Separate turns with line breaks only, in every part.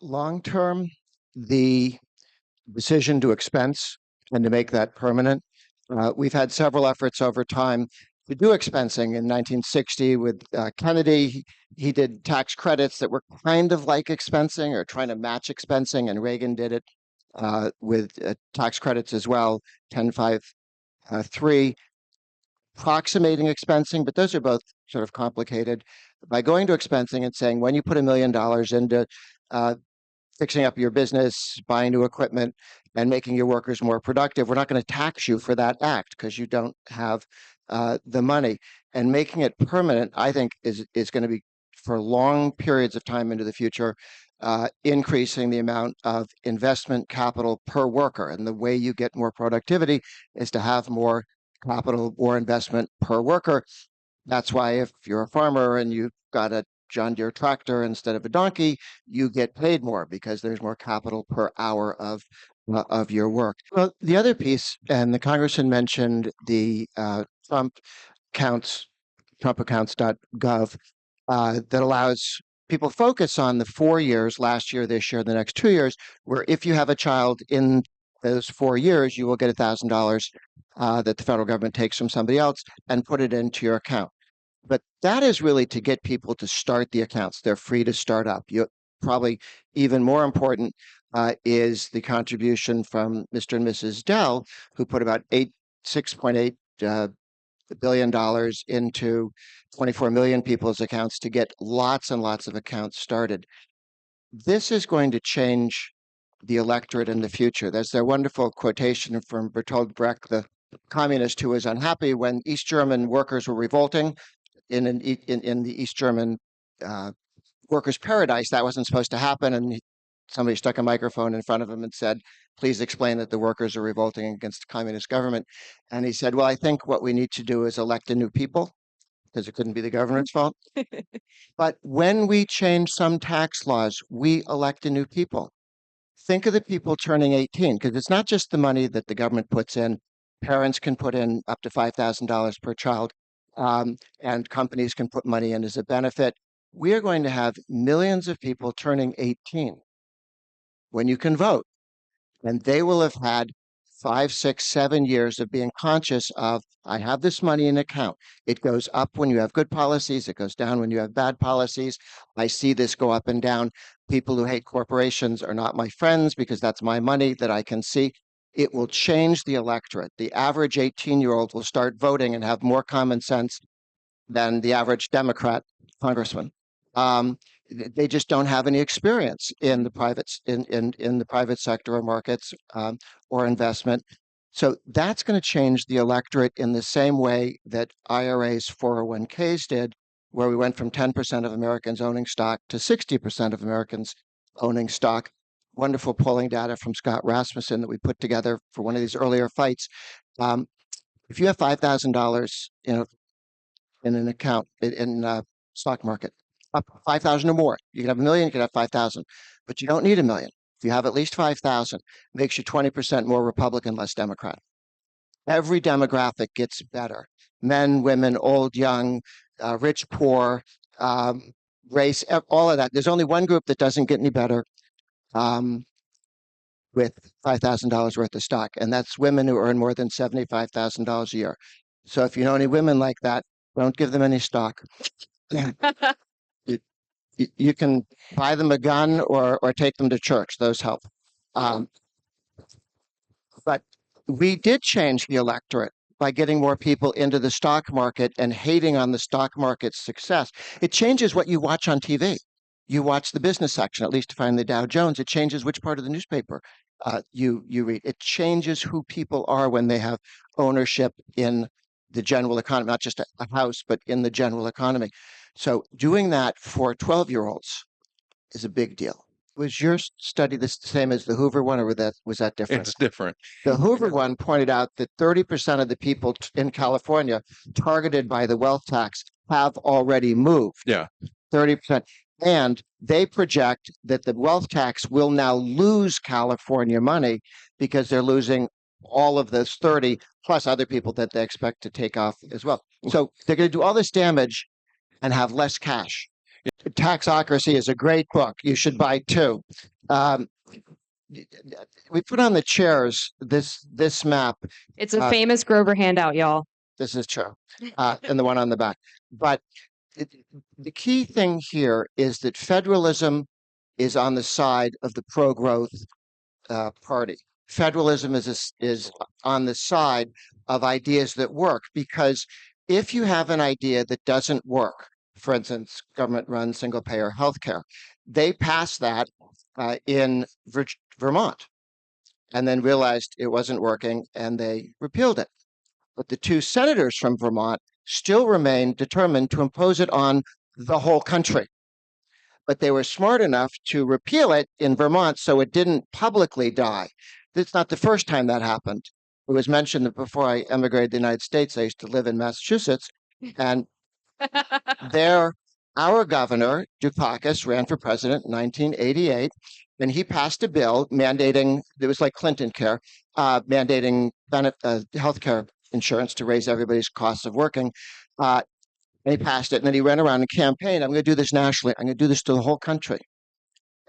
Long term, the decision to expense and to make that permanent. We've had several efforts over time to do expensing. In 1960 with Kennedy, he did tax credits that were kind of like expensing or trying to match expensing, and Reagan did it with tax credits as well, 1053, approximating expensing, but those are both sort of complicated. By going to expensing and saying, when you put $1 million into fixing up your business, buying new equipment, and making your workers more productive, we're not going to tax you for that act because you don't have the money. And making it permanent, I think, is going to be for long periods of time into the future, increasing the amount of investment capital per worker. And the way you get more productivity is to have more capital or investment per worker. That's why if you're a farmer and you've got a John Deere tractor instead of a donkey, you get paid more because there's more capital per hour of your work. Well, the other piece, and the congressman mentioned the Trump accounts, trumpaccounts.gov, that allows people focus on the 4 years, last year, this year, the next 2 years, where if you have a child in those 4 years, you will get $1,000 that the federal government takes from somebody else and put it into your account. But that is really to get people to start the accounts. They're free to start up. You probably even more important is the contribution from Mr. and Mrs. Dell, who put about $6.8 billion into 24 million people's accounts to get lots and lots of accounts started. This is going to change the electorate in the future. There's a wonderful quotation from Bertolt Brecht, the communist who was unhappy when East German workers were revolting in the East German workers' paradise. That wasn't supposed to happen, and somebody stuck a microphone in front of him and said, "Please explain that the workers are revolting against the communist government." And he said, "Well, I think what we need to do is elect a new people, because it couldn't be the government's fault. But when we change some tax laws, we elect a new people. Think of the people turning 18, because it's not just the money that the government puts in. Parents can put in up to $5,000 per child, and companies can put money in as a benefit. We are going to have millions of people turning 18 when you can vote, and they will have had 5, 6, 7 years of being conscious of, I have this money in account. It goes up when you have good policies. It goes down when you have bad policies. I see this go up and down. People who hate corporations are not my friends because that's my money that I can see." It will change the electorate. The average 18-year-old will start voting and have more common sense than the average Democrat congressman. They just don't have any experience in the private sector or markets or investment. So that's going to change the electorate in the same way that IRAs, 401ks did, where we went from 10% of Americans owning stock to 60% of Americans owning stock. Wonderful polling data from Scott Rasmussen that we put together for one of these earlier fights. If you have $5,000, in an account in stock market, up 5,000 or more, you can have $1 million, you can have 5,000, but you don't need $1 million. If you have at least 5,000, makes you 20% more Republican, less Democrat. Every demographic gets better: men, women, old, young, rich, poor, race, all of that. There's only one group that doesn't get any better with $5,000 worth of stock, and that's women who earn more than $75,000 a year. So if you know any women like that, don't give them any stock. You can buy them a gun or take them to church. Those help. But we did change the electorate by getting more people into the stock market and hating on the stock market's success. It changes what you watch on TV. You watch the business section, at least to find the Dow Jones. It changes which part of the newspaper you read. It changes who people are when they have ownership in the general economy, not just a house, but in the general economy. So doing that for 12-year-olds is a big deal. Was your study the same as the Hoover one, or was that different?
It's different.
The Hoover one pointed out that 30% of the people in California targeted by the wealth tax have already moved.
Yeah.
30%. And they project that the wealth tax will now lose California money because they're losing all of those 30 plus other people that they expect to take off as well. So they're going to do all this damage and have less cash. Taxocracy is a great book. You should buy 2. Um, we put on the chairs this map.
It's a famous Grover handout, y'all.
This is true, and the one on the back. But it, the key thing here is that federalism is on the side of the pro-growth party. Federalism is on the side of ideas that work, because if you have an idea that doesn't work, for instance, government-run single-payer healthcare, they passed that in Vermont and then realized it wasn't working and they repealed it. But the two senators from Vermont still remain determined to impose it on the whole country. But they were smart enough to repeal it in Vermont so it didn't publicly die. It's not the first time that happened. It was mentioned that before I emigrated to the United States, I used to live in Massachusetts, and there, our governor, Dukakis, ran for president in 1988, and he passed a bill mandating, it was like Clinton Care, mandating health care insurance to raise everybody's costs of working. And he passed it, and then he ran around and campaigned, I'm going to do this nationally. I'm going to do this to the whole country.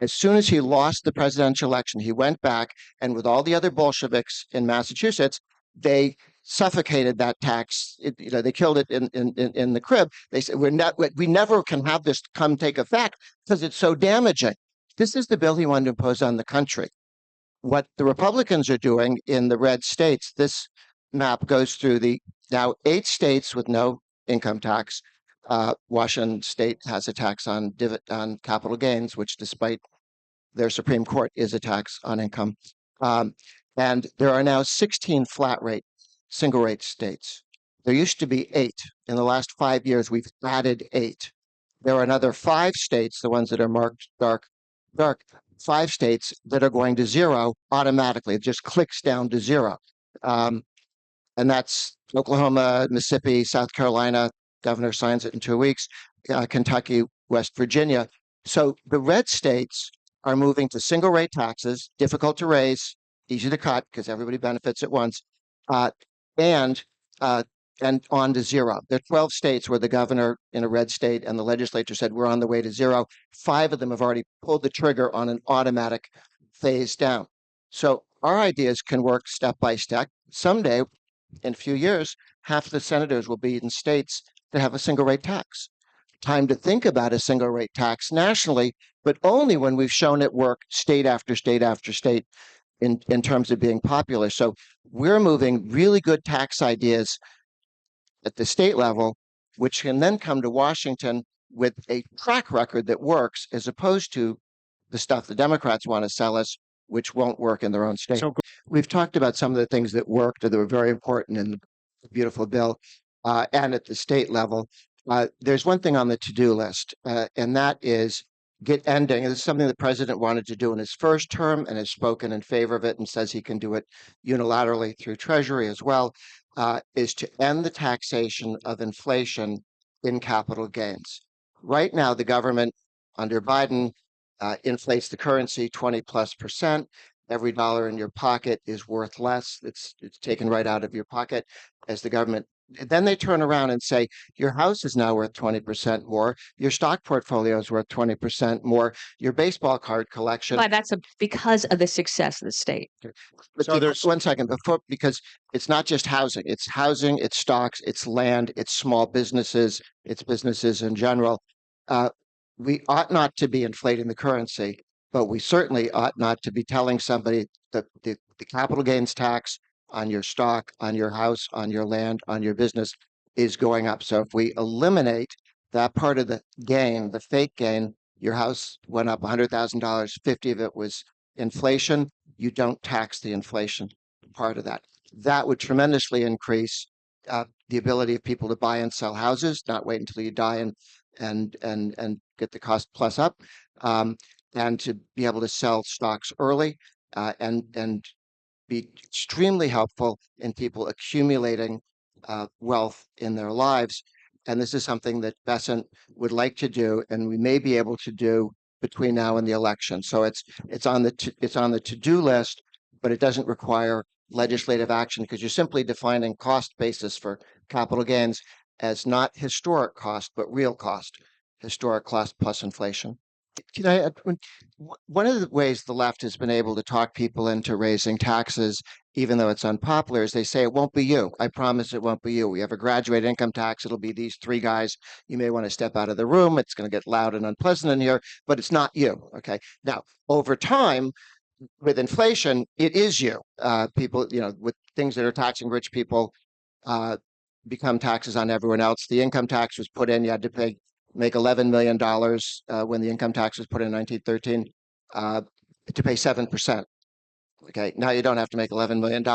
As soon as he lost the presidential election, he went back, and with all the other Bolsheviks in Massachusetts, they suffocated that tax. They killed it in the crib. They said, we never can have this come take effect because it's so damaging. This is the bill he wanted to impose on the country. What the Republicans are doing in the red states, this map goes through the now 8 states with no income tax. Washington State has a tax on capital gains, which, despite their Supreme Court, is a tax on income. And there are now 16 flat rate, single rate states. There used to be 8. In the last 5 years, we've added 8. There are another 5 states, the ones that are marked dark, 5 states that are going to zero automatically. It just clicks down to zero. And that's Oklahoma, Mississippi, South Carolina. Governor signs it in 2 weeks. Kentucky, West Virginia. So the red states are moving to single rate taxes, difficult to raise, easy to cut because everybody benefits at once, and on to zero. There are 12 states where the governor in a red state and the legislature said we're on the way to zero. 5 of them have already pulled the trigger on an automatic phase down. So our ideas can work step by step. Someday, in a few years, half the senators will be in states that have a single rate tax. Time to think about a single rate tax nationally, but only when we've shown it work state after state after state in terms of being popular. So we're moving really good tax ideas at the state level, which can then come to Washington with a track record that works, as opposed to the stuff the Democrats want to sell us, which won't work in their own state. So we've talked about some of the things that worked or that were very important in the beautiful bill, and at the state level. There's one thing on the to-do list, and that is get ending. This is something the president wanted to do in his first term and has spoken in favor of it and says he can do it unilaterally through Treasury as well, is to end the taxation of inflation in capital gains. Right now, the government under Biden inflates the currency 20+%. Every dollar in your pocket is worth less. It's taken right out of your pocket as the government. Then they turn around and say, your house is now worth 20% more. Your stock portfolio is worth 20% more. Your baseball card collection.
But that's because of the success of the state.
But so there's 1 second before, because it's not just housing, it's stocks, it's land, it's small businesses, it's businesses in general. We ought not to be inflating the currency, but we certainly ought not to be telling somebody that the capital gains tax on your stock, on your house, on your land, on your business is going up. So if we eliminate that part of the gain, the fake gain, your house went up $100,000, 50 of it was inflation, you don't tax the inflation part of that. That would tremendously increase the ability of people to buy and sell houses, not wait until you die and get the cost plus up, and to be able to sell stocks early, and be extremely helpful in people accumulating wealth in their lives. And this is something that Besant would like to do, and we may be able to do between now and the election. So it's on the to-do list, but it doesn't require legislative action because you're simply defining cost basis for capital gains as not historic cost, but real cost, historic cost plus inflation. Can I, one of the ways the left has been able to talk people into raising taxes, even though it's unpopular, is they say it won't be you. I promise it won't be you. We have a graduate income tax. It'll be these three guys. You may want to step out of the room. It's going to get loud and unpleasant in here, but it's not you. Okay. Now, over time, with inflation, it is you. People, with things that are taxing rich people, uh, become taxes on everyone else. The income tax was put in, you had to make $11 million when the income tax was put in 1913 uh, to pay 7%. Okay, now you don't have to make $11 million,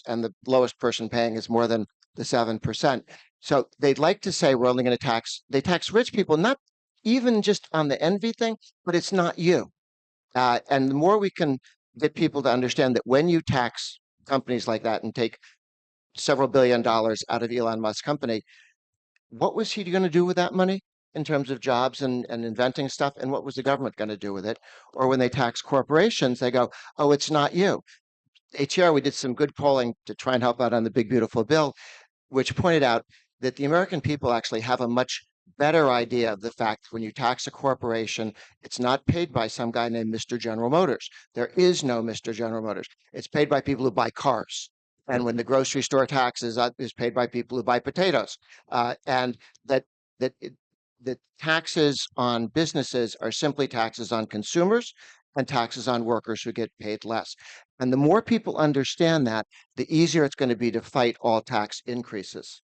and the lowest person paying is more than the 7%. So they'd like to say we're only going to they tax rich people, not even just on the envy thing, but it's not you. And the more we can get people to understand that when you tax companies like that and take several $1 billion out of Elon Musk's company, what was he going to do with that money in terms of jobs and inventing stuff? And what was the government going to do with it? Or when they tax corporations, they go, oh, it's not you. HR, we did some good polling to try and help out on the big, beautiful bill, which pointed out that the American people actually have a much better idea of the fact when you tax a corporation, it's not paid by some guy named Mr. General Motors. There is no Mr. General Motors. It's paid by people who buy cars. And when the grocery store tax is paid by people who buy potatoes, and that that it, that taxes on businesses are simply taxes on consumers and taxes on workers who get paid less. And the more people understand that, the easier it's going to be to fight all tax increases.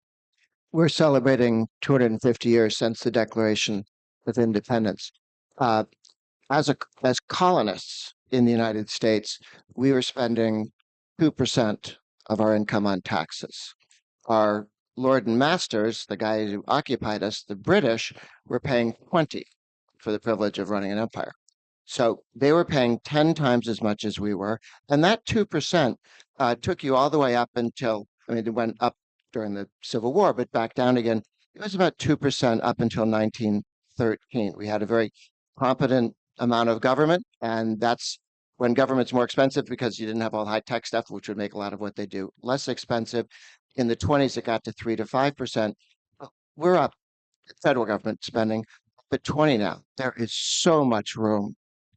We're celebrating 250 years since the Declaration of Independence. Uh, as colonists in the United States, we were spending 2% of our income on taxes. Our lord and masters, the guys who occupied us, the British, were paying 20 for the privilege of running an empire. So they were paying 10 times as much as we were. And that 2% took you all the way up until, I mean, it went up during the Civil War, but back down again. It was about 2% up until 1913. We had a very competent amount of government, and that's when government's more expensive because you didn't have all high tech stuff, which would make a lot of what they do less expensive. In the 20s, it got to 3 to 5%. We're up, federal government spending, but 20 now. There is so much room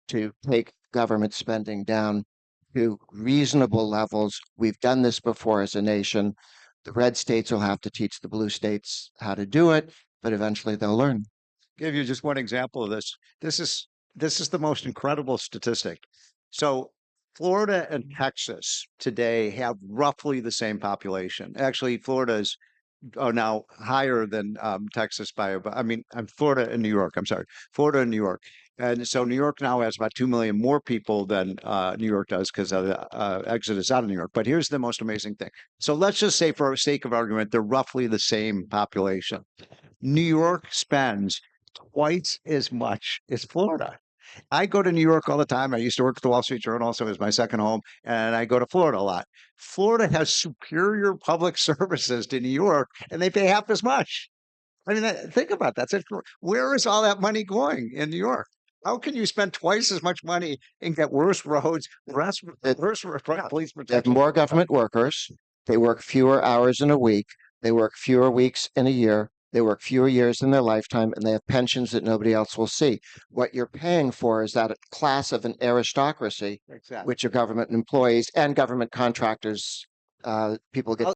to take government spending down to reasonable levels. We've done this before as a nation. The red states will have to teach the blue states how to do it, but eventually they'll learn.
Give you just one example of this. This is the most incredible statistic. So Florida and Texas today have roughly the same population. Actually, Florida's now higher than Texas by about, I'm Florida and New York. I'm sorry, Florida and New York. And so New York now has about 2 million more people than New York does because of the exodus out of New York. But here's the most amazing thing. So let's just say, for sake of argument, they're roughly the same population. New York spends twice as much as Florida. I go to New York all the time. I used to work at the Wall Street Journal, so it was my second home, and I go to Florida a lot. Florida has superior public services to New York, and they pay half as much. I mean, think about that. Where is all that money going in New York? How can you spend twice as much money and get worse roads, worse police
They have
protection?
more government workers. They work fewer hours in a week. They work fewer weeks in a year. They work fewer years in their lifetime, and they have pensions that nobody else will see. What you're paying for is that class of an aristocracy,
Exactly.
which are government employees and government contractors. People get